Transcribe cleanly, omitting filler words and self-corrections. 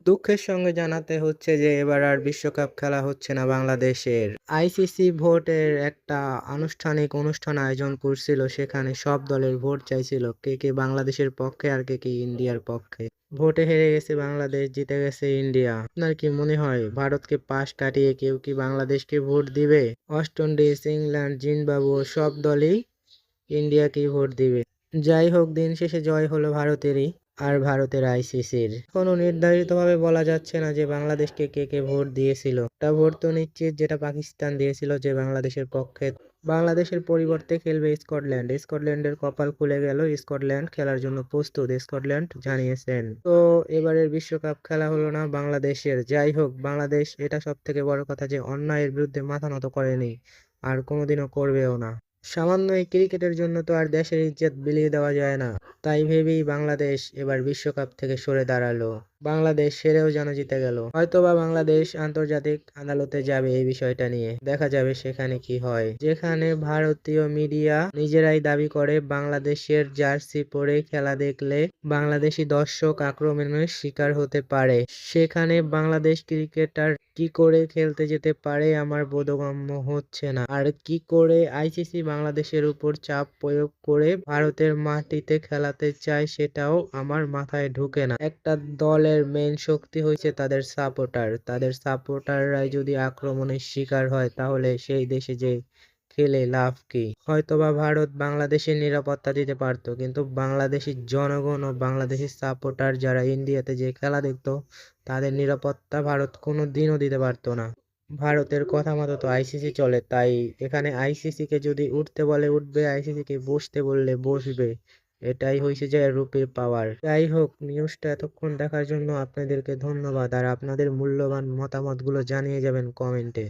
দুঃখের সঙ্গে জানাতে হচ্ছে যে এবার আর বিশ্বকাপ খেলা হচ্ছে না বাংলাদেশের। আইসিসি ভোটের একটা আনুষ্ঠানিক অনুষ্ঠান আয়োজন করছিল, সেখানে সব দলের ভোট চাইছিল, কে কে বাংলাদেশের পক্ষে আর কে কে ইন্ডিয়ার পক্ষে। ভোটে হেরে গেছে বাংলাদেশ, জিতে গেছে ইন্ডিয়া। আপনার কি মনে হয় ভারতকে পাশ কাটিয়ে কেউ কি বাংলাদেশকে ভোট দিবে? ওয়েস্ট ইন্ডিজ, ইংল্যান্ড, জিম্বাবুয়ে সব দলই ইন্ডিয়াকেই ভোট দিবে। যাই হোক, দিন শেষে জয় হলো ভারতেরই, আর ভারতের আইসিসির। কোনো নির্ধারিতভাবে বলা যাচ্ছে না যে বাংলাদেশকে কে কে ভোট দিয়েছিল। একটা ভোট তো নিশ্চিত, যেটা পাকিস্তান দিয়েছিল, যে বাংলাদেশের পক্ষে। বাংলাদেশের পরিবর্তে খেলবে স্কটল্যান্ড। স্কটল্যান্ডের কপাল খুলে গেল, স্কটল্যান্ড খেলার জন্য প্রস্তুত, স্কটল্যান্ড জানিয়েছেন। তো এবারের বিশ্বকাপ খেলা হলো না বাংলাদেশের। যাই হোক, বাংলাদেশ, এটা সব থেকে বড় কথা যে অন্যায়ের বিরুদ্ধে মাথা নত করেনি, আর কোনোদিনও করবেও না। সামান্য এই ক্রিকেটের জন্য তো আর দেশের ইজ্জত বিলিয়ে দেওয়া যায় না। তাই ভেবেই বাংলাদেশ এবার বিশ্বকাপ থেকে সরে দাঁড়ালো। বাংলাদেশ হেরেও যেন জিতে গেল। হয়তোবা বাংলাদেশ আন্তর্জাতিক আদালতে যাবে এই বিষয়টা নিয়ে, দেখা যাবে সেখানে কি হয়। যেখানে ভারতীয় মিডিয়া নিজেরাই দাবি করে বাংলাদেশের জার্সি পরে খেলা দেখলে বাংলাদেশি দর্শক আক্রমণের শিকার হতে পারে, সেখানে বাংলাদেশ ক্রিকেটার কি করে খেলতে যেতে পারে আমার বোধগম্য হচ্ছে না। আর কি করে আইসিসি বাংলাদেশের উপর চাপ প্রয়োগ করে ভারতের মাটিতে খেলাতে চায় সেটাও আমার মাথায় ঢুকে না। একটা দলের মেইন শক্তি হয়েছে তাদের সাপোর্টার। তাদের সাপোর্টাররাই যদি আক্রমণের শিকার হয়, তাহলে সেই দেশে যে খেলে লাভ কি? হয়তোবা ভারত বাংলাদেশের নিরাপত্তা দিতে পারতো, কিন্তু বাংলাদেশি জনগণ ও বাংলাদেশি সাপোর্টার যারা ইন্ডিয়াতে যে খেলা দেখতো, তাদের নিরাপত্তা ভারত কোনো দিনও দিতে পারতো না। ভারতের কথা মতো তো আইসিসি চলে, তাই এখানে আইসিসি কে যদি উঠতে বলে উঠবে, আইসিসি কে বসতে বললে বসবে। এটাই হয়েছে যে রুপির পাওয়ার। যাই হোক, নিউজটা এতক্ষণ দেখার জন্য আপনাদেরকে ধন্যবাদ, আর আপনাদের মূল্যবান মতামতগুলো জানিয়ে যাবেন কমেন্টে।